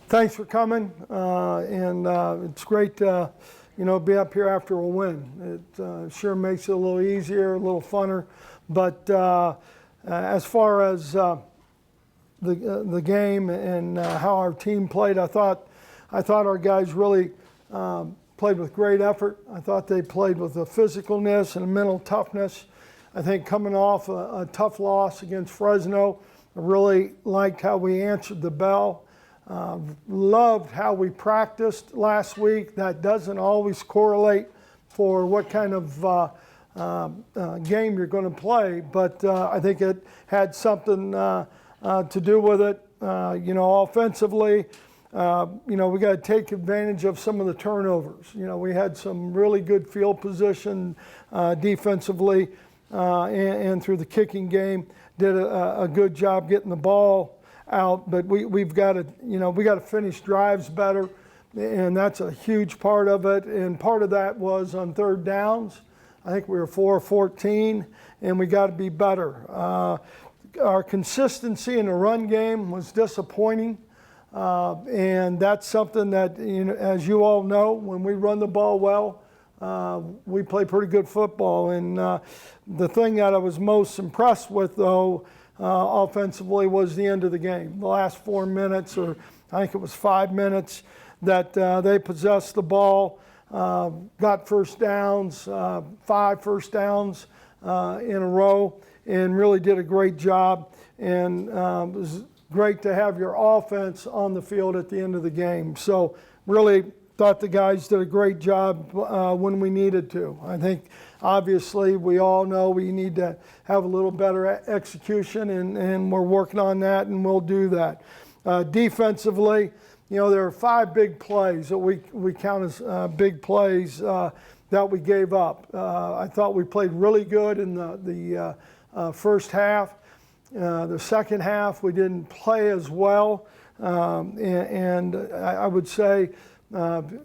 Thanks for coming, and it's great to, be up here after a win. It sure makes it a little easier, a little funner. But as far as the game and how our team played, I thought our guys really played with great effort. I thought they played with a physicalness and a mental toughness. I think coming off a tough loss against Fresno, I really liked how we answered the bell. Loved how we practiced last week. That doesn't always correlate for what kind of game you're going to play, but I think it had something to do with it. Offensively, we got to take advantage of some of the turnovers. We had some really good field position defensively and through the kicking game. Did a good job getting the ball out, but we've got to finish drives better, and that's a huge part of it. And part of that was on third downs. I think we were 4-14, and we got to be better. Our consistency in the run game was disappointing, and that's something that, as you all know, when we run the ball well, we play pretty good football. And the thing that I was most impressed with, though, offensively was the end of the game. The last 4 minutes, or I think it was 5 minutes, that they possessed the ball, got first downs, 5 first downs in a row, and really did a great job. And it was great to have your offense on the field at the end of the game. So really thought the guys did a great job when we needed to. I think obviously we all know we need to have a little better execution, and we're working on that, and we'll do that. Defensively, there are 5 big plays that we count as big plays that we gave up. I thought we played really good in the first half. The second half we didn't play as well, and I would say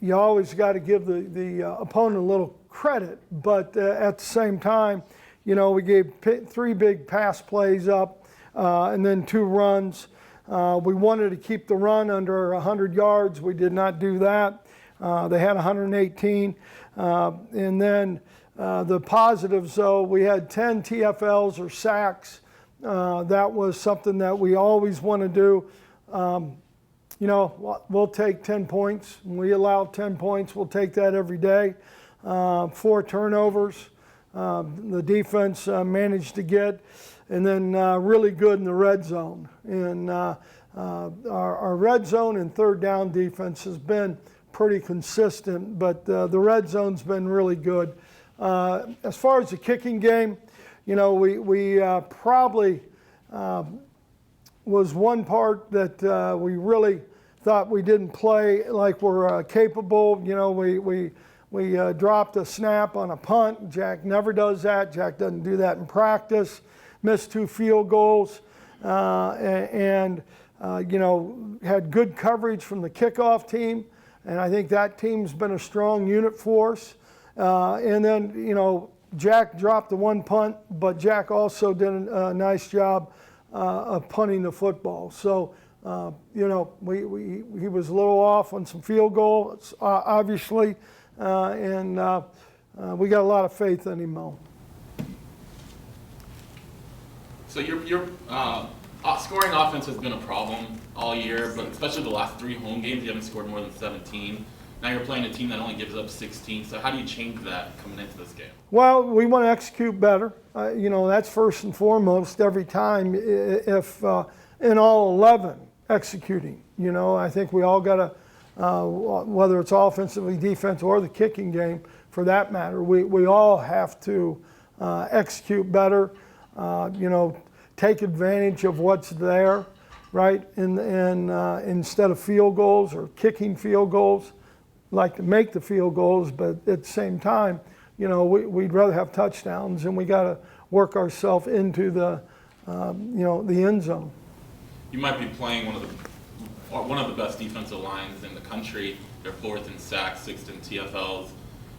you always got to give the opponent a little credit, but at the same time, we gave 3 big pass plays up and then 2 runs. We wanted to keep the run under 100 yards. We did not do that. They had 118. And then the positives, though, we had 10 TFLs or sacks. That was something that we always want to do. We'll take 10 points. When we allow 10 points, we'll take that every day. 4 turnovers. The defense managed to get, and then really good in the red zone. And our red zone and third down defense has been pretty consistent, but the red zone's been really good. As far as the kicking game, we probably was one part that we really thought we didn't play like we're capable. We dropped a snap on a punt. Jack never does that. Jack doesn't do that in practice. Missed 2 field goals, and had good coverage from the kickoff team. And I think that team's been a strong unit for us. And then, Jack dropped the 1 punt, but Jack also did a nice job of punting the football. So, he was a little off on some field goals, obviously, and we got a lot of faith in him, though. So your scoring offense has been a problem all year, but especially the last 3 home games, you haven't scored more than 17. Now you're playing a team that only gives up 16. So how do you change that coming into this game? Well, we want to execute better. That's first and foremost every time. If in all 11 executing, I think we all got to, whether it's offensively, defense, or the kicking game for that matter, we all have to execute better. Take advantage of what's there, right? And instead of field goals or kicking field goals, like to make the field goals, but at the same time, we'd rather have touchdowns, and we got to work ourselves into the end zone. You might be playing one of the best defensive lines in the country. They're 4th in sacks, 6th in TFLs.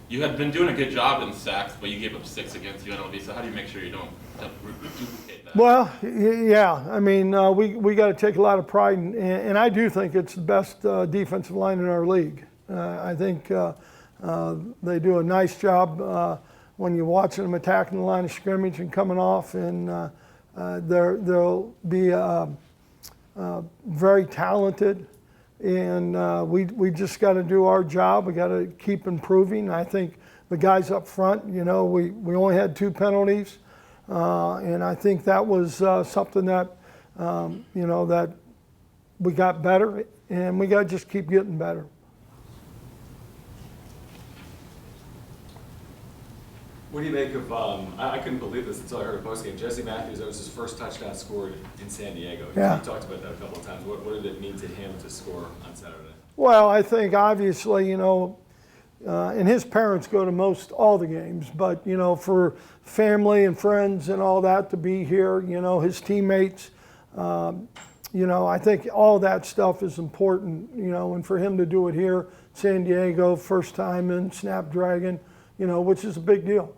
you had been doing a good job in sacks, but you gave up 6 against UNLV. So how do you make sure you don't duplicate that? Well, yeah. I mean, we got to take a lot of pride in, and I do think it's the best defensive line in our league. I think they do a nice job when you're watching them attacking the line of scrimmage and coming off, and they'll be very talented. And we just got to do our job. We got to keep improving. I think the guys up front, we only had 2 penalties, and I think that was something that that we got better, and we got to just keep getting better. What do you make of, I couldn't believe this until I heard a postgame. Jesse Matthews, that was his first touchdown scored in San Diego. Yeah. You talked about that a couple of times. What did it mean to him to score on Saturday? Well, I think obviously, and his parents go to most all the games, but, for family and friends and all that to be here, his teammates, I think all that stuff is important, and for him to do it here, San Diego, first time in Snapdragon, which is a big deal.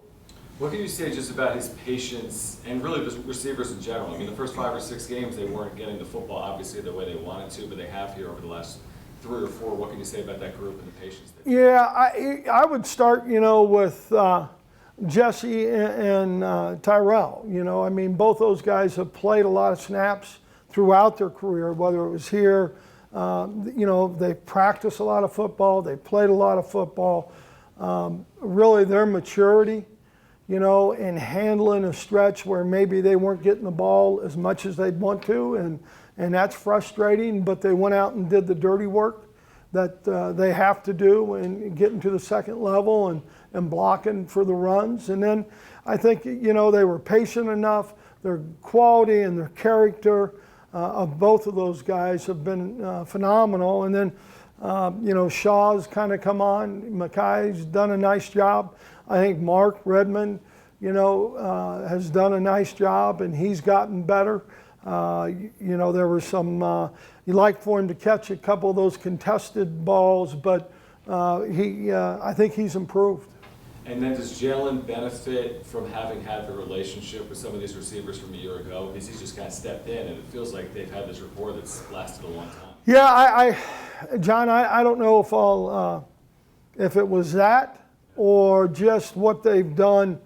What can you say just about his patience and really the receivers in general? I mean, the first 5 or 6 games, they weren't getting the football obviously the way they wanted to, but they have here over the last 3 or 4. What can you say about that group and the patience? Yeah, I would start, with Jesse and Tyrell. I mean, both those guys have played a lot of snaps throughout their career, whether it was here. They practiced a lot of football. They played a lot of football. Really, their maturity, in handling a stretch where maybe they weren't getting the ball as much as they'd want to, and that's frustrating, but they went out and did the dirty work that they have to do and getting to the second level and blocking for the runs. And then I think, they were patient enough. Their quality and their character of both of those guys have been phenomenal. And then, Shaw's kind of come on. Makai's done a nice job. I think Mark Redmond, has done a nice job, and he's gotten better. There were some, you like for him to catch a couple of those contested balls, but I think he's improved. And then does Jalen benefit from having had the relationship with some of these receivers from a year ago? Because he's just kind of stepped in, and it feels like they've had this rapport that's lasted a long time. Yeah, John, I don't know if it was that or just what they've done,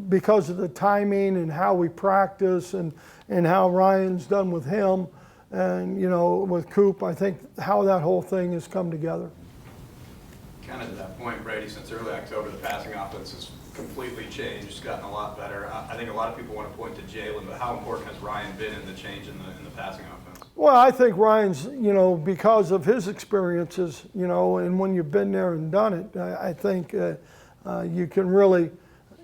because of the timing and how we practice and how Ryan's done with him and, with Coop. I think how that whole thing has come together. Kind of to that point, Brady, since early October, the passing offense has completely changed. It's gotten a lot better. I think a lot of people want to point to Jalen, but how important has Ryan been in the change in the passing offense? Well, I think Ryan's, because of his experiences, and when you've been there and done it, I think you can really,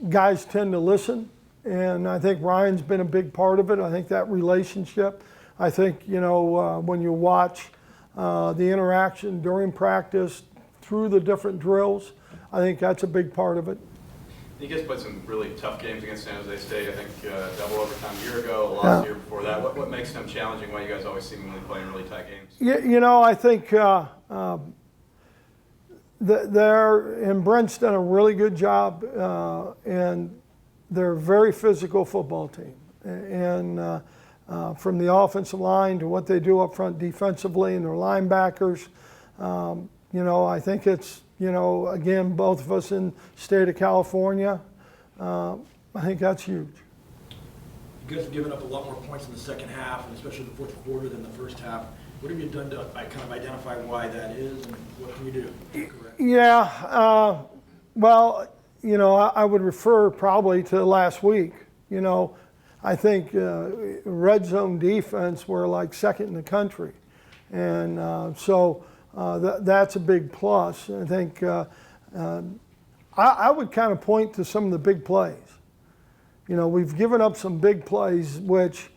guys tend to listen, and I think Ryan's been a big part of it. I think that relationship, I think, when you watch the interaction during practice, through the different drills, I think that's a big part of it. You guys played some really tough games against San Jose State. I think double overtime a year ago, a loss year before that. What makes them challenging? Why you guys always seemingly playing really tight games? I think and Brent's done a really good job, and they're a very physical football team. And from the offensive line to what they do up front defensively and their linebackers, I think it's, again, both of us in the state of California, I think that's huge. You guys have given up a lot more points in the second half, and especially the fourth quarter than the first half. What have you done to kind of identify why that is, and what can you do? Yeah, well, I would refer probably to last week. I think red zone defense were like second in the country. And so that's a big plus. I think I would kind of point to some of the big plays. We've given up some big plays, which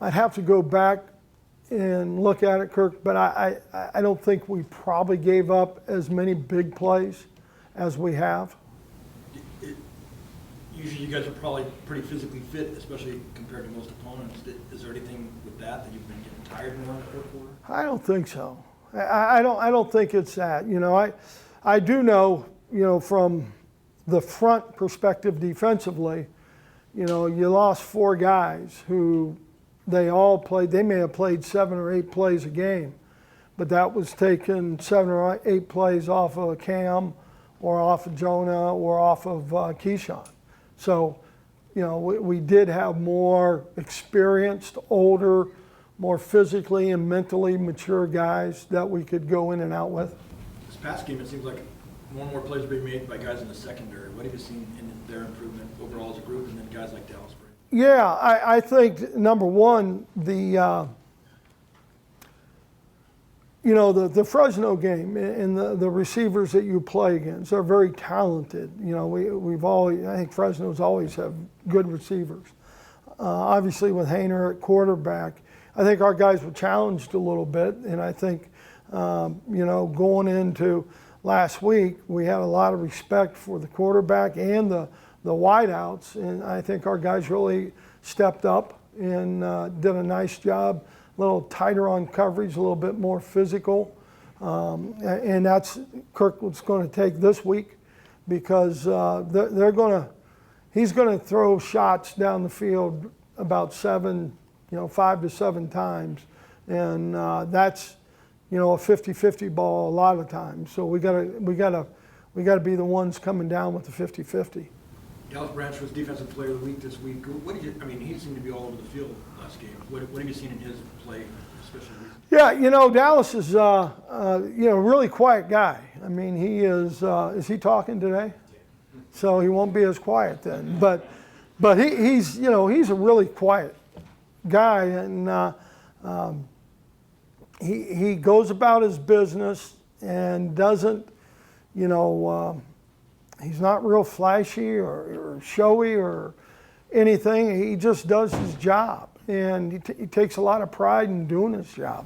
I'd have to go back and look at it, Kirk, but I don't think we probably gave up as many big plays as we have. Usually you guys are probably pretty physically fit, especially compared to most opponents. Is there anything with that you've been getting tired more in the fourth quarter? I don't think so. I don't think it's that. I do know, from the front perspective defensively, you lost 4 guys who they may have played 7 or 8 plays a game, but that was taking 7 or 8 plays off of Cam or off of Jonah or off of Keyshawn. So, we did have more experienced, older, more physically and mentally mature guys that we could go in and out with. This past game, it seems like more plays are being made by guys in the secondary. What have you seen in their improvement overall as a group, and then guys like Dallas Brady? Yeah, I think number one, the Fresno game and the receivers that you play against are very talented. I think Fresno's always have good receivers. Obviously with Hainer at quarterback, I think our guys were challenged a little bit, and I think going into last week, we had a lot of respect for the quarterback and the wideouts, and I think our guys really stepped up and did a nice job, a little tighter on coverage, a little bit more physical, and that's Kirkland's going to take this week because he's going to throw shots down the field about 5 to 7 times, and that's a 50-50 ball a lot of times. So we gotta be the ones coming down with the 50-50. Dallas Branch was Defensive Player of the Week this week. He seemed to be all over the field last game. What have you seen in his play, especially recently? Yeah, Dallas is a really quiet guy. I mean, he is he talking today? So he won't be as quiet then. But he's a really quiet guy, and he goes about his business and doesn't, he's not real flashy or showy or anything. He just does his job, and he takes a lot of pride in doing his job.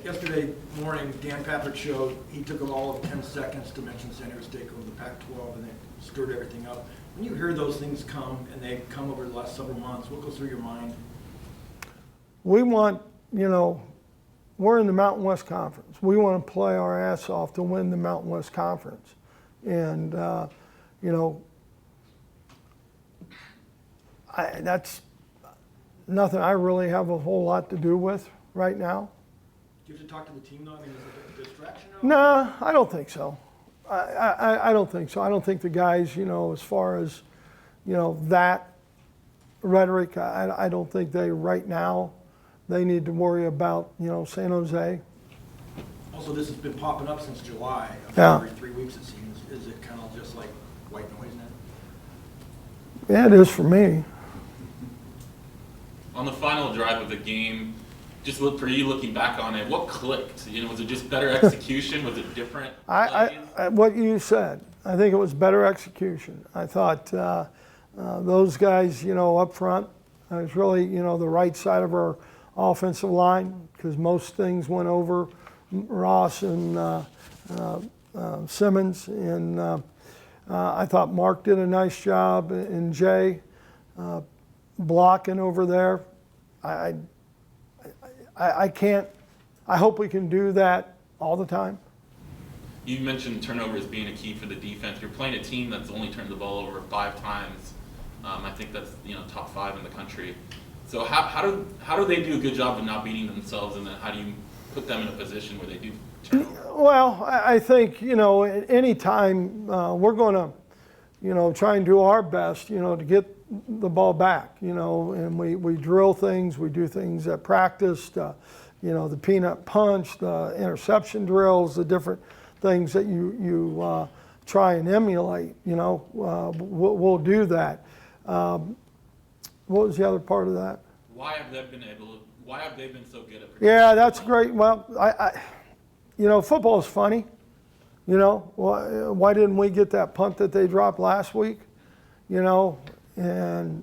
Yesterday morning, Dan Patrick showed he took them all of 10 seconds to mention San Diego State over the Pac-12, and they stirred everything up. When you hear those things come, and they come over the last several months, what goes through your mind? We want, we're in the Mountain West Conference. We want to play our ass off to win the Mountain West Conference. And, that's nothing I really have a whole lot to do with right now. Do you have to talk to the team, though? I mean, is it a distraction? No, I don't think so. I don't think so. I don't think the guys, as far as, that rhetoric, I don't think right now, they need to worry about, San Jose. Also, this has been popping up since July. Yeah. Every 3 weeks, it seems. Is it kind of just like white noise now? Yeah, it is for me. On the final drive of the game, just for you looking back on it, what clicked? Was it just better execution? Was it different? What you said. I think it was better execution. I thought those guys, up front, it was really, the right side of our offensive line, because most things went over Ross and Simmons, and I thought Mark did a nice job, and Jay blocking over there. I hope we can do that all the time. You mentioned turnovers being a key for the defense. You're playing a team that's only turned the ball over 5 times. I think that's top 5 in the country. So how do they do a good job of not beating themselves, and then how do you put them in a position where they do turn over? Well, I think at any time we're going to try and do our best to get the ball back, and we drill things, we do things at practice, the peanut punch, the interception drills, the different things that you try and emulate. We'll do that. What was the other part of that? Why have they been so good at? Yeah, that's great. Well, football is funny. Why didn't we get that punt that they dropped last week? And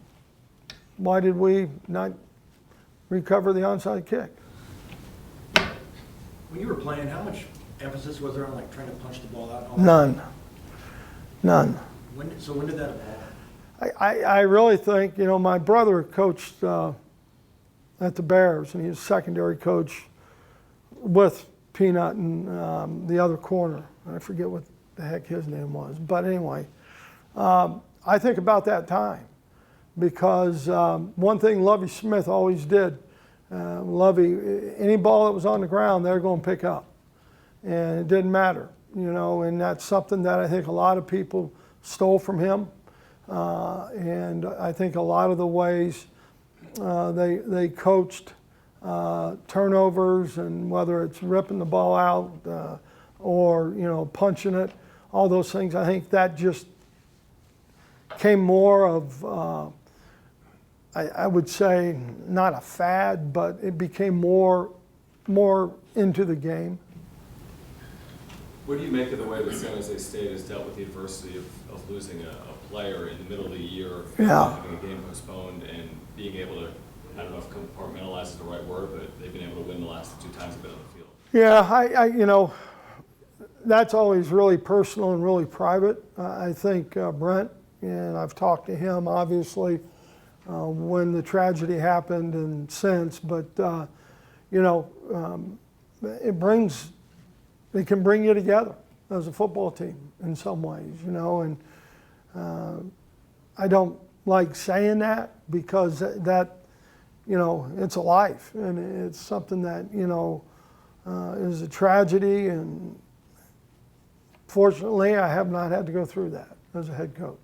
why did we not recover the onside kick? When you were playing, how much emphasis was there on trying to punch the ball out? None. When did that evolve? I really think, my brother coached at the Bears, and he was secondary coach with Peanut and the other corner. I forget what the heck his name was. But anyway, I think about that time because one thing Lovie Smith always did, Lovie, any ball that was on the ground, they're going to pick up. And it didn't matter, and that's something that I think a lot of people stole from him. And I think a lot of the ways they coached turnovers, and whether it's ripping the ball out or punching it, all those things, I think that just came more of I would say not a fad, but it became more into the game. What do you make of the way that San Jose State has dealt with the adversity of losing a player in the middle of the year, Yeah. having a game postponed, and being able to, I don't know if compartmentalize is the right word, but they've been able to win the last 2 times they've been on the field? Yeah, that's always really personal and really private. I think Brent, and I've talked to him obviously when the tragedy happened and since, but it can bring you together as a football team in some ways, and I don't like saying that because that it's a life and it's something that is a tragedy, and fortunately I have not had to go through that as a head coach.